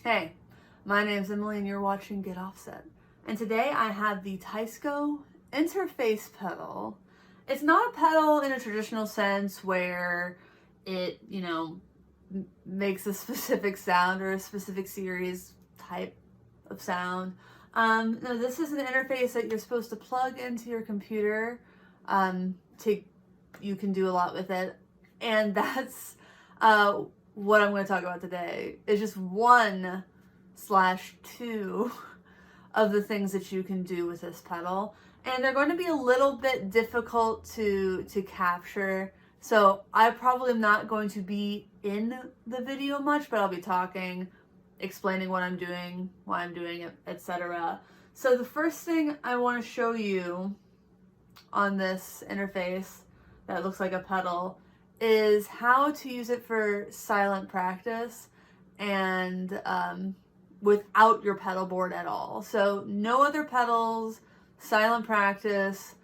Hey, my name's Emily and you're watching Get Offset. And today I have the Teisco Interface pedal. It's not a pedal in a traditional sense where it, makes a specific sound or a specific series type of sound. No, this is an interface that you're supposed to plug into your computer. You can do a lot with it. And that's what I'm going to talk about today is just 1/2 of the things that you can do with this pedal, and they're going to be a little bit difficult to capture. So I probably am not going to be in the video much, but I'll be talking, explaining what I'm doing, why I'm doing it, etc. So the first thing I want to show you on this interface that looks like a pedal is how to use it for silent practice and without your pedal board at all. So no other pedals, silent practice,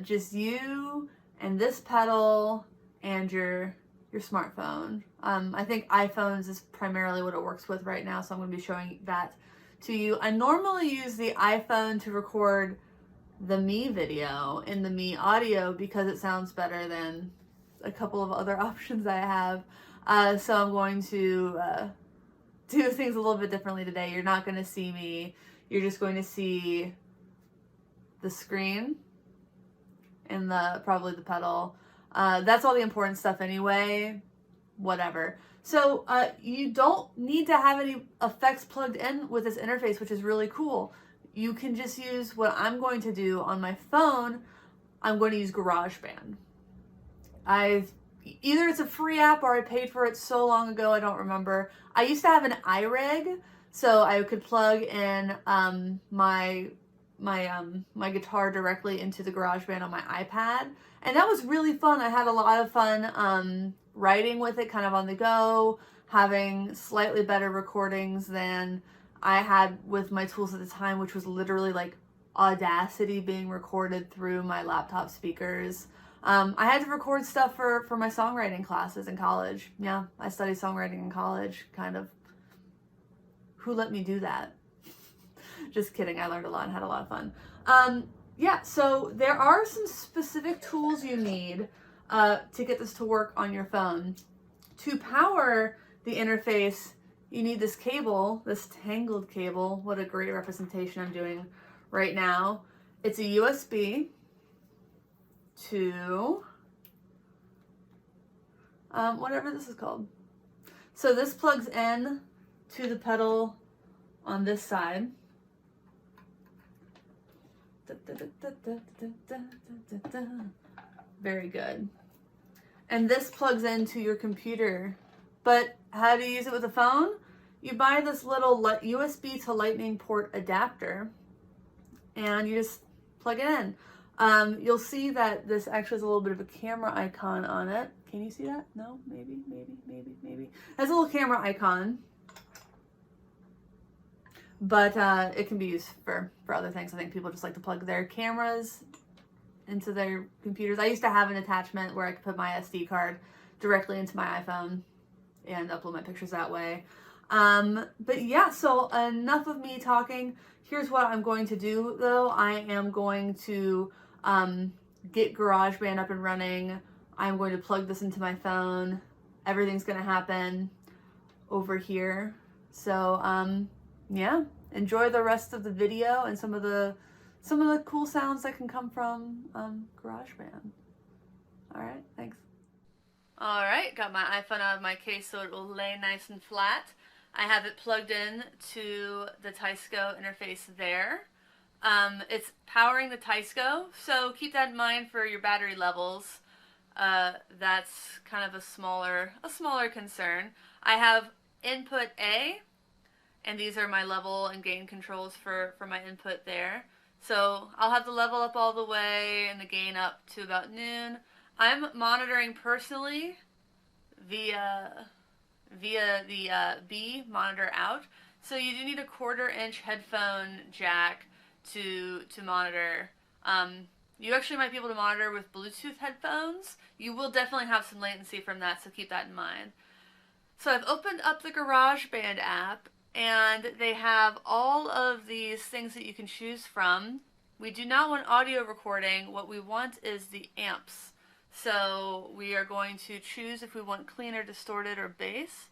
just you and this pedal and your smartphone. I think iPhones is primarily what it works with right now, so I'm going to be showing that to you. I normally use the iPhone to record the Me video and the Me audio because it sounds better than a couple of other options I have. So I'm going to do things a little bit differently today. You're not going to see me. You're just going to see the screen and probably the pedal. That's all the important stuff anyway. Whatever. So you don't need to have any effects plugged in with this interface, which is really cool. You can just use what I'm going to do on my phone. I'm going to use GarageBand. Either it's a free app or I paid for it so long ago, I don't remember. I used to have an iRig, so I could plug in my guitar directly into the GarageBand on my iPad, and that was really fun. I had a lot of fun writing with it, kind of on the go, having slightly better recordings than I had with my tools at the time, which was literally like Audacity being recorded through my laptop speakers. I had to record stuff for my songwriting classes in college. Yeah, I studied songwriting in college, kind of. Who let me do that? Just kidding, I learned a lot and had a lot of fun. Yeah, so there are some specific tools you need to get this to work on your phone. To power the interface, you need this cable, this tangled cable. What a great representation I'm doing right now. It's a USB to whatever this is called. So this plugs in to the pedal on this side. Very good. And this plugs into your computer. But how do you use it with a phone? You buy this little USB to Lightning port adapter and you just plug it in. You'll see that this actually has a little bit of a camera icon on it. Can you see that? No? Maybe. It has a little camera icon. But it can be used for other things. I think people just like to plug their cameras into their computers. I used to have an attachment where I could put my SD card directly into my iPhone and upload my pictures that way. But yeah, so enough of me talking. Here's what I'm going to do though. I am going to get GarageBand up and running. I'm going to plug this into my phone. Everything's going to happen over here. So yeah, enjoy the rest of the video and some of the cool sounds that can come from GarageBand. All right, thanks. All right, got my iPhone out of my case so it will lay nice and flat. I have it plugged in to the Teisco interface there. It's powering the Teisco, so keep that in mind for your battery levels. That's kind of a smaller concern. I have input A, and these are my level and gain controls for my input there. So I'll have the level up all the way and the gain up to about noon. I'm monitoring personally via the B monitor out. So you do need a 1/4-inch headphone jack to monitor. You actually might be able to monitor with Bluetooth headphones. You will definitely have some latency from that, so keep that in mind. So I've opened up the GarageBand app, and they have all of these things that you can choose from. We do not want audio recording. What we want is the amps. So we are going to choose if we want clean or distorted or bass.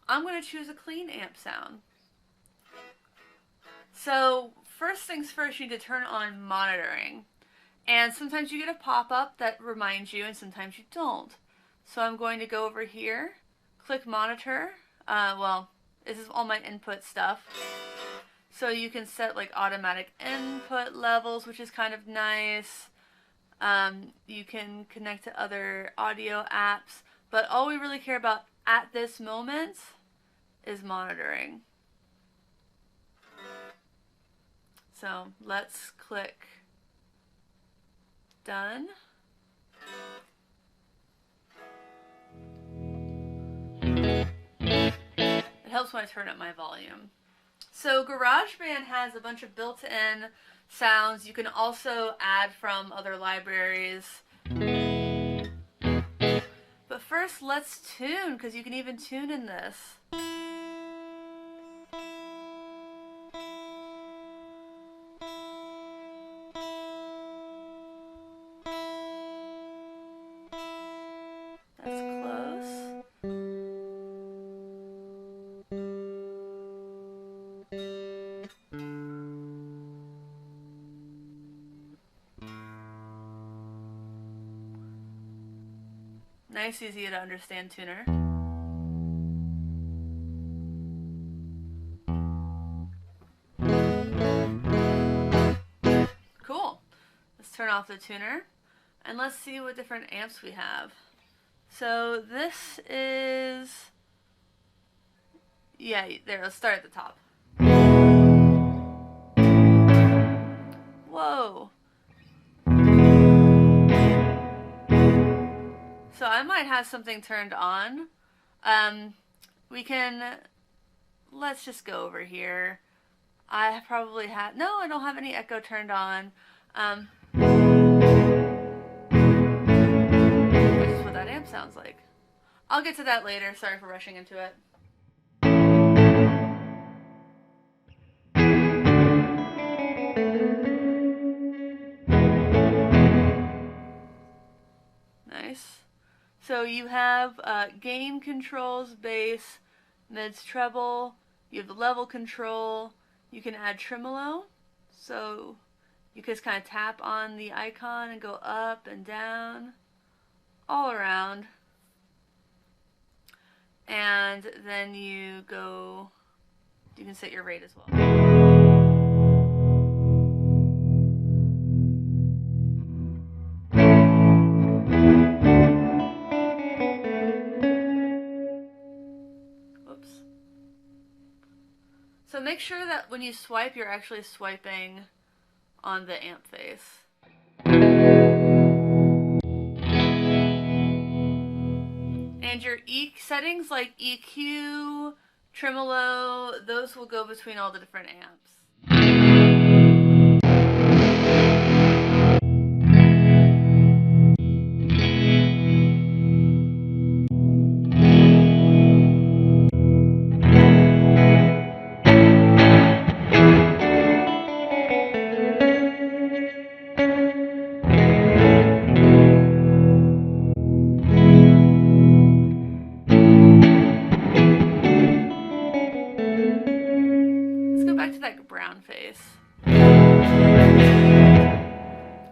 I'm going to choose a clean amp sound. So first things first, you need to turn on monitoring. And sometimes you get a pop-up that reminds you, and sometimes you don't. So I'm going to go over here, click monitor. Well, this is all my input stuff. So you can set like automatic input levels, which is kind of nice. You can connect to other audio apps, but all we really care about at this moment is monitoring. So let's click done. It helps when I turn up my volume. So GarageBand has a bunch of built-in sounds. You can also add from other libraries. But first, let's tune, because you can even tune in this. That's close. Nice, easy to understand tuner. Cool. Let's turn off the tuner and let's see what different amps we have. So this is, yeah, there, let's start at the top. Whoa. So I might have something turned on. Let's just go over here. I probably have, no, I don't have any echo turned on. Which is what that amp sounds like. I'll get to that later, sorry for rushing into it. Nice. So you have gain controls, bass, mids, treble. You have the level control. You can add tremolo. So you can just kind of tap on the icon and go up and down, all around. And then you can set your rate as well. So make sure that when you swipe, you're actually swiping on the amp face. And your settings like EQ, tremolo, those will go between all the different amps. Brown face.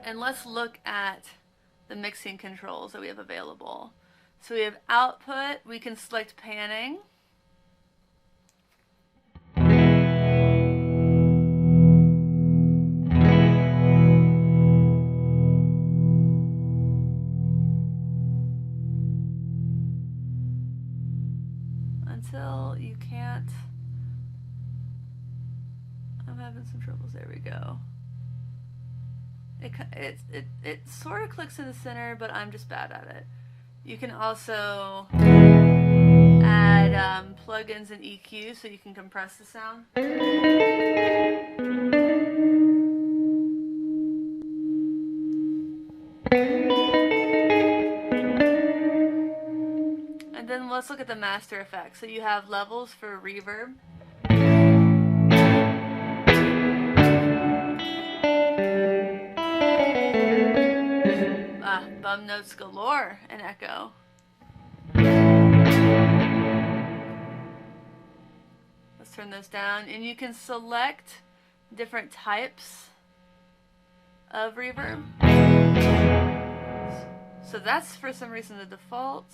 And let's look at the mixing controls that we have available. So we have output, we can select panning. Until you can't. I'm having some troubles. There we go. It sort of clicks in the center, but I'm just bad at it. You can also add plugins and EQ so you can compress the sound. And then let's look at the master effects. So you have levels for reverb. bum notes galore in Echo. Let's turn those down, and you can select different types of reverb. So that's for some reason the default.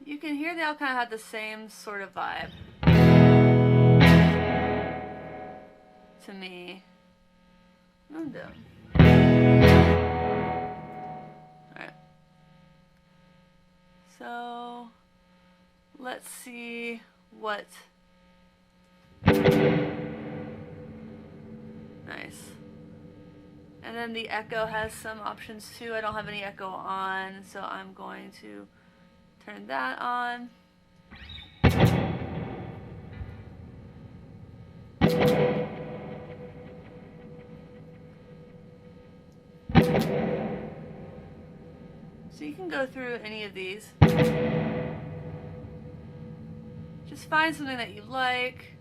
You can hear they all kind of have the same sort of vibe to me. What I'm doing. Alright. So let's see what. Nice. And then the echo has some options too. I don't have any echo on, so I'm going to turn that on. So you can go through any of these. Just find something that you like.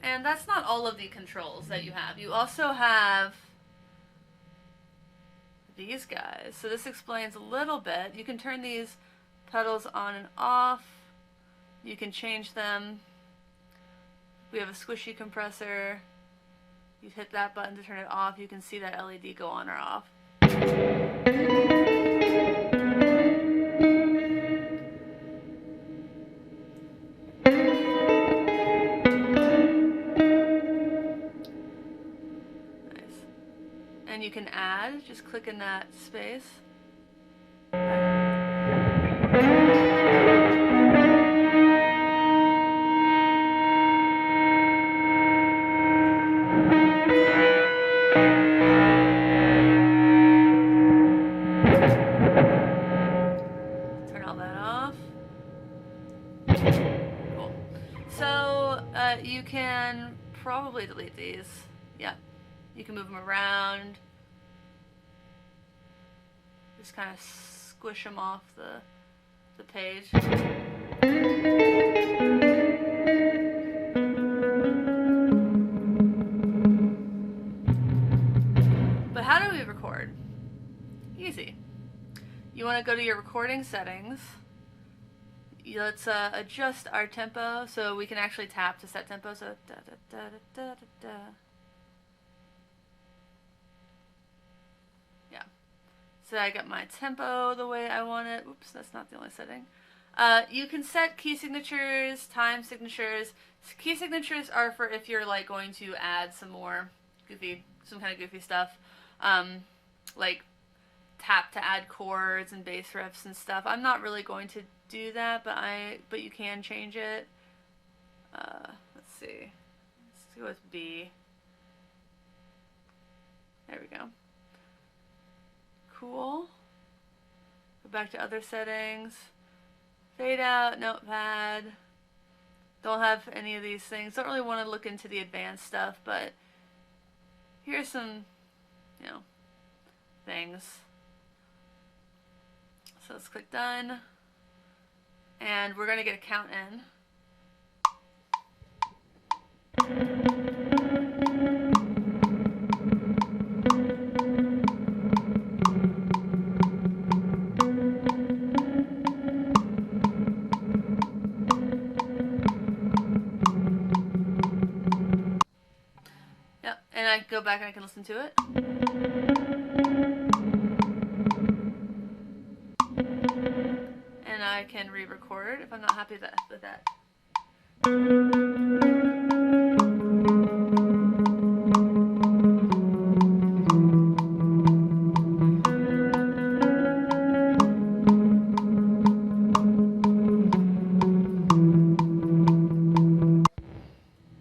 And that's not all of the controls that you have. You also have these guys. So this explains a little bit. You can turn these pedals on and off. You can change them. We have a squishy compressor. You hit that button to turn it off. You can see that LED go on or off. And you can add, just click in that space. Turn all that off. Cool. So you can probably delete these. Yeah. You can move them around. Just kind of squish them off the page. But how do we record? Easy. You want to go to your recording settings. Let's adjust our tempo so we can actually tap to set tempo. So da da da da da da. So I got my tempo the way I want it. Oops, that's not the only setting. You can set key signatures, time signatures. Key signatures are for if you're like going to add some more some kind of goofy stuff, like tap to add chords and bass riffs and stuff. I'm not really going to do that, but you can change it. Let's see. Let's go with B. There we go. Cool. Go back to other settings. Fade out, notepad. Don't have any of these things. Don't really want to look into the advanced stuff, but here's some, things. So let's click done. And we're going to get a count in. And I go back and I can listen to it. And I can re-record if I'm not happy with that.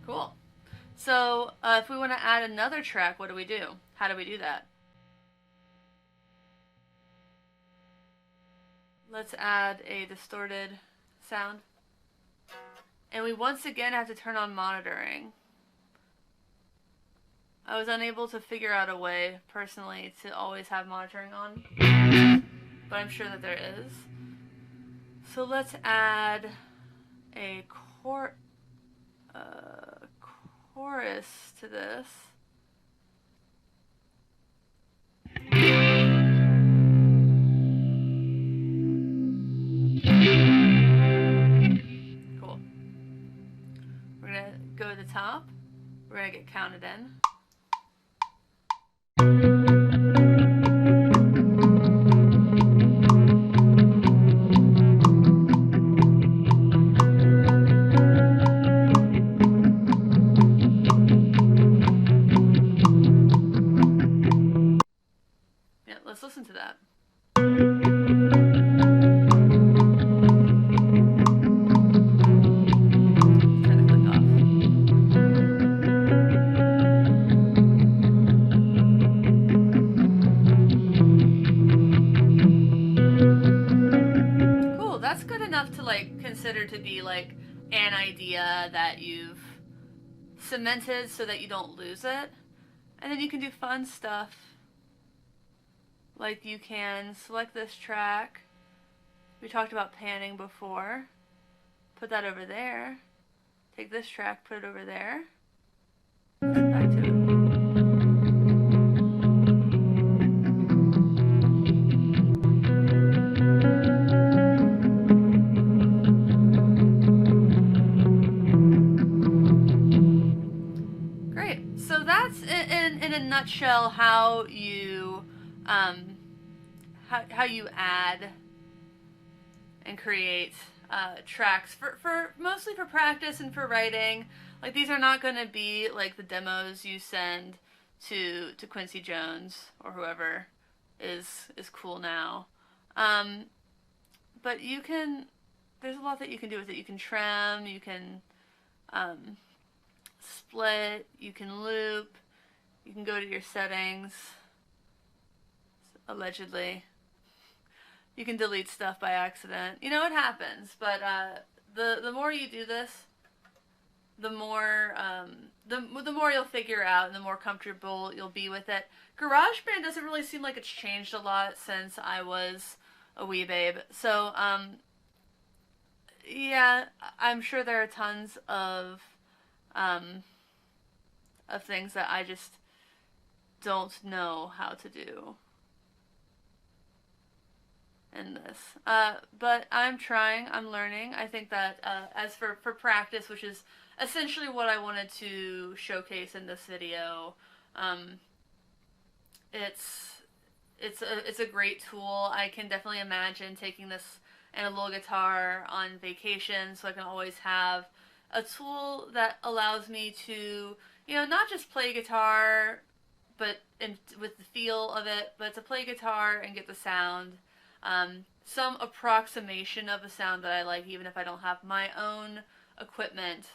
Cool. So if we want to add another track, what do we do? How do we do that? Let's add a distorted sound. And we once again have to turn on monitoring. I was unable to figure out a way, personally, to always have monitoring on. But I'm sure that there is. So let's add a chorus to this. Cool. We're gonna go to the top. We're gonna get counted in. Yeah, let's listen to that. Turn the click off. Cool, that's good enough to like consider to be like an idea that you've cemented so that you don't lose it. And then you can do fun stuff. Like you can select this track. We talked about panning before. Put that over there. Take this track, put it over there. Back to it. Great. So that's in a nutshell how you how you add and create tracks for mostly for practice and for writing. Like these are not going to be like the demos you send to Quincy Jones or whoever is cool now. But you can, there's a lot that you can do with it. You can trim, you can split, you can loop, you can go to your settings, allegedly. You can delete stuff by accident. You know, it happens, but the more you do this, the more you'll figure out and the more comfortable you'll be with it. GarageBand doesn't really seem like it's changed a lot since I was a wee babe. So, yeah, I'm sure there are tons of things that I just don't know how to do in this. But I'm trying, I'm learning. I think that as for practice, which is essentially what I wanted to showcase in this video, it's a great tool. I can definitely imagine taking this and a little guitar on vacation, so I can always have a tool that allows me to, you know, not just play guitar, but with the feel of it, but to play guitar and get the sound, some approximation of a sound that I like, even if I don't have my own equipment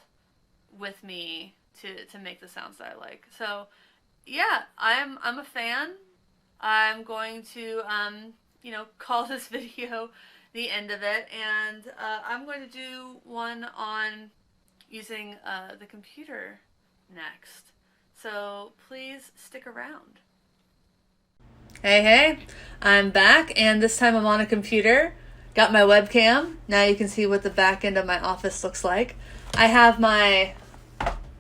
with me to make the sounds that I like. So yeah, I'm a fan. I'm going to you know, call this video the end of it, and I'm going to do one on using the computer next. So please stick around. Hey, I'm back, and this time I'm on a computer. Got my webcam. Now you can see what the back end of my office looks like. I have my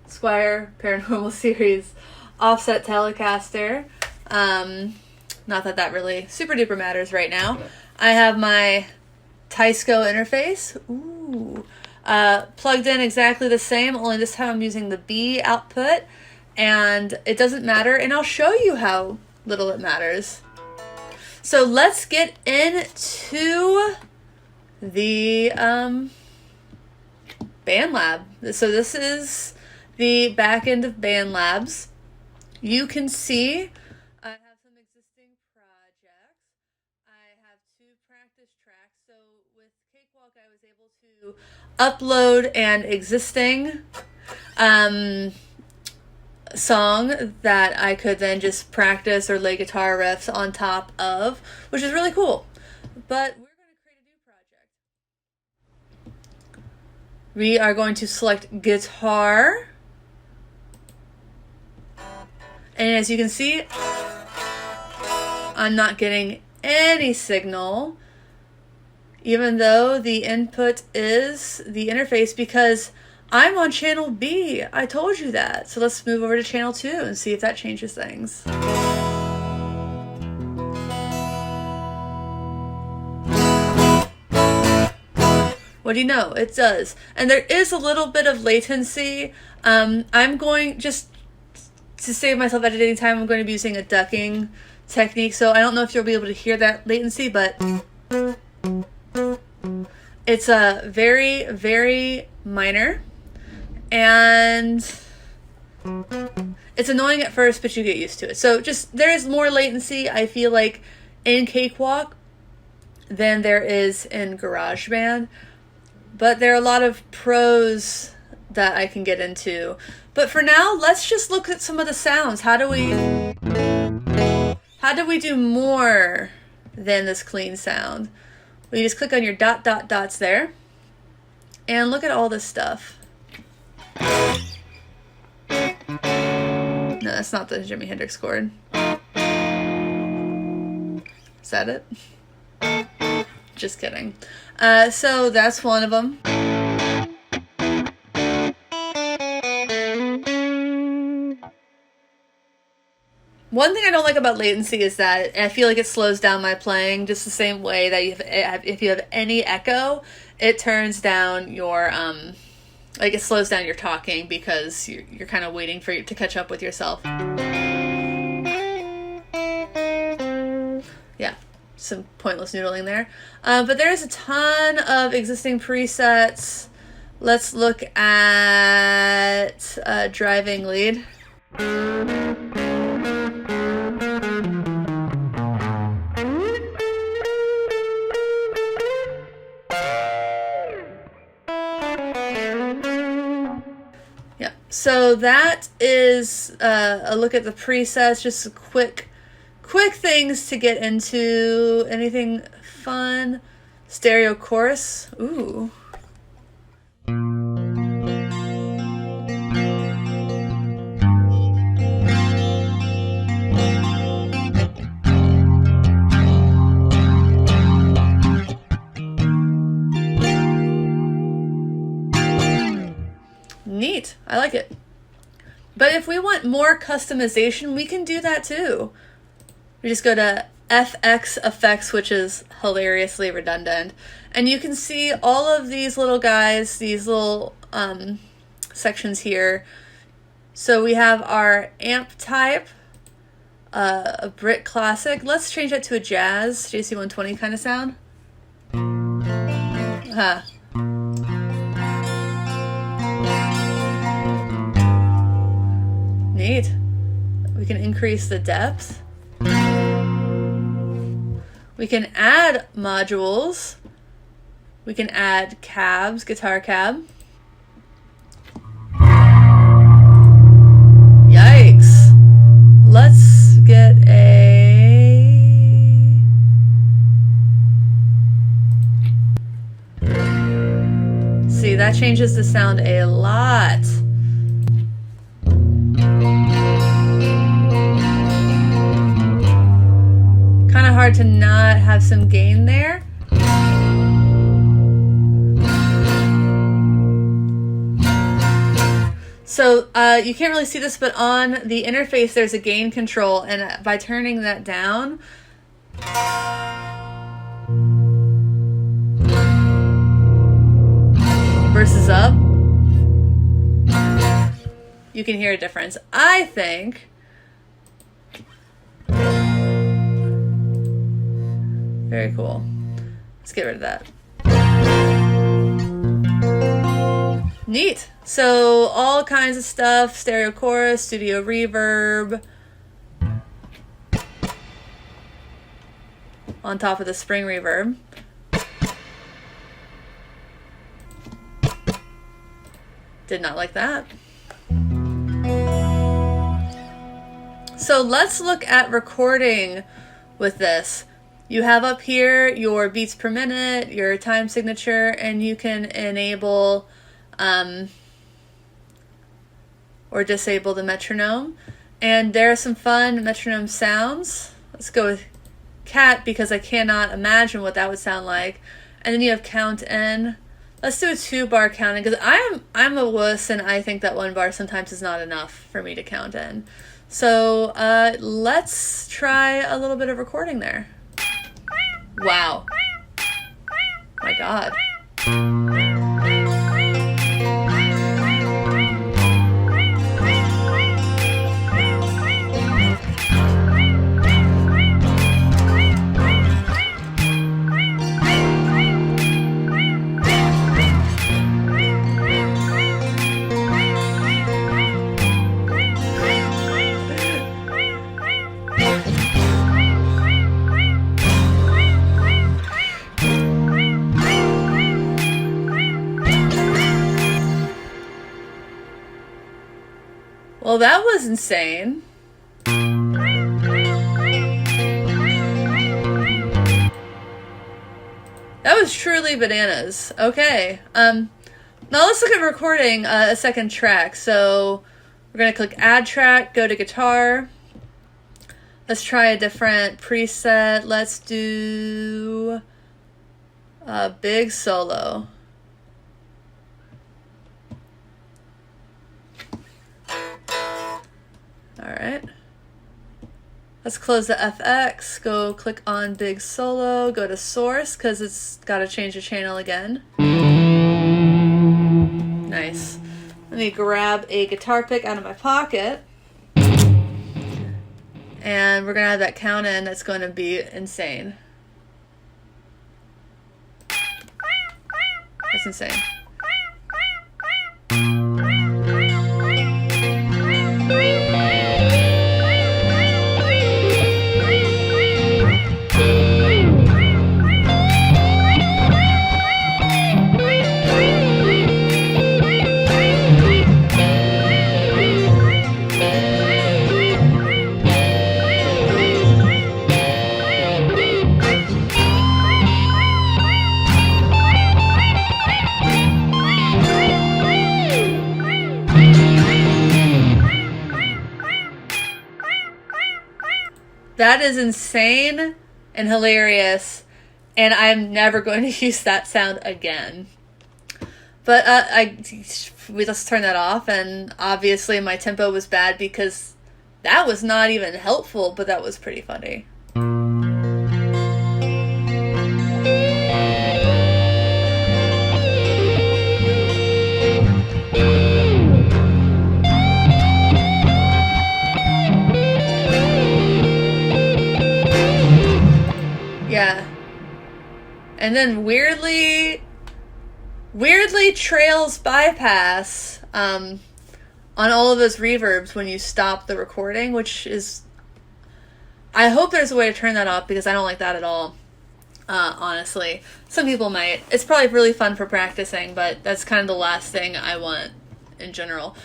Squier Paranormal Series offset Telecaster. Not that that really super duper matters right now. I have my Teisco Interface. Ooh. Plugged in exactly the same, only this time I'm using the B output, and it doesn't matter, and I'll show you how little it matters. So let's get into the Bandlab. So this is the back end of Bandlabs. You can see I have some existing projects. I have 2 practice tracks. So with Cakewalk, I was able to upload an existing song that I could then just practice or lay guitar riffs on top of, which is really cool. But we're going to create a new project. We are going to select guitar, and as you can see, I'm not getting any signal, even though the input is the interface, because I'm on channel B. I told you that. So let's move over to channel 2 and see if that changes things. What do you know? It does. And there is a little bit of latency. I'm going, just to save myself editing time, I'm going to be using a ducking technique. So I don't know if you'll be able to hear that latency, but it's a very, very minor. And it's annoying at first, but you get used to it. So just, there is more latency, I feel like, in Cakewalk than there is in GarageBand. But there are a lot of pros that I can get into. But for now, let's just look at some of the sounds. How do we do more than this clean sound? Well, you just click on your dots there and look at all this stuff. No, that's not the Jimi Hendrix chord. Is that it? Just kidding. So that's one of them. One thing I don't like about latency is that I feel like it slows down my playing, just the same way that if you have any echo, it turns down your, like it slows down your talking because you're kind of waiting for you to catch up with yourself. Yeah, some pointless noodling there. But there's a ton of existing presets. Let's look at driving lead. So that is a look at the presets, just quick things to get into. Anything fun? Stereo chorus. Ooh. Neat. I like it. But if we want more customization, we can do that too. We just go to FX Effects, which is hilariously redundant. And you can see all of these little guys, these little sections here. So we have our amp type, a Brit Classic. Let's change that to a Jazz, JC120 kind of sound. Neat. We can increase the depth. We can add modules. We can add cabs, guitar cab. Yikes. Let's get See, that changes the sound a lot. Kind of hard to not have some gain there. So you can't really see this, but on the interface there's a gain control, and by turning that down, versus up, you can hear a difference. I think very cool. Let's get rid of that. Neat. So all kinds of stuff, stereo chorus, studio reverb, on top of the spring reverb. Did not like that. So let's look at recording with this. You have up here your beats per minute, your time signature, and you can enable or disable the metronome. And there are some fun metronome sounds. Let's go with cat because I cannot imagine what that would sound like. And then you have count in. Let's do a 2-bar counting, because I'm a wuss, and I think that 1 bar sometimes is not enough for me to count in. So let's try a little bit of recording there. Wow. My God. Well, that was insane. That was truly bananas. Okay. Now let's look at recording a second track. So we're going to click Add Track, go to Guitar. Let's try a different preset. Let's do a big solo. Alright. Let's close the FX, go click on Big Solo, go to Source, because it's got to change the channel again. Nice. Let me grab a guitar pick out of my pocket. And we're going to have that count in that's going to be insane. That's insane. That is insane and hilarious, and I'm never going to use that sound again. But we just turn that off, and obviously my tempo was bad because that was not even helpful, but that was pretty funny. Yeah. And then weirdly trails bypass on all of those reverbs when you stop the recording, which is, I hope there's a way to turn that off because I don't like that at all. Honestly, some people might. It's probably really fun for practicing, but that's kind of the last thing I want in general.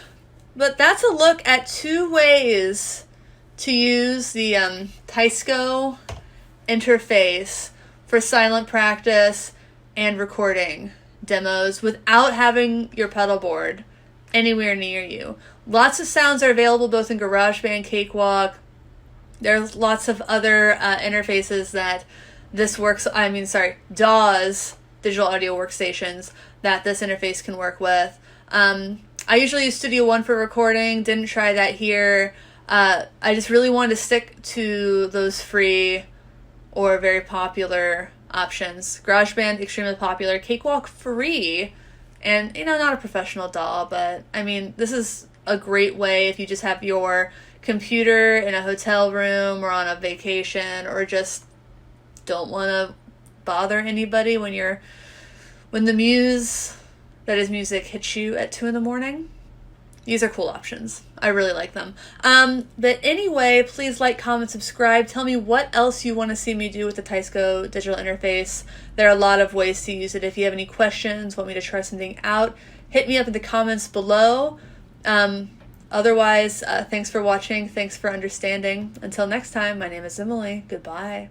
But that's a look at 2 ways to use the Teisco Interface for silent practice and recording demos without having your pedal board anywhere near you. Lots of sounds are available both in GarageBand, Cakewalk. There's lots of other interfaces that this works, DAWs, digital audio workstations, that this interface can work with. I usually use Studio One for recording, didn't try that here. I just really wanted to stick to those free or very popular options. GarageBand, extremely popular. Cakewalk, free. And, not a professional DAW, but, this is a great way if you just have your computer in a hotel room or on a vacation or just don't want to bother anybody when the muse that is music hits you at 2 a.m. These are cool options. I really like them. But anyway, please like, comment, subscribe. Tell me what else you want to see me do with the Teisco digital interface. There are a lot of ways to use it. If you have any questions, want me to try something out, hit me up in the comments below. Otherwise, thanks for watching. Thanks for understanding. Until next time, my name is Emily. Goodbye.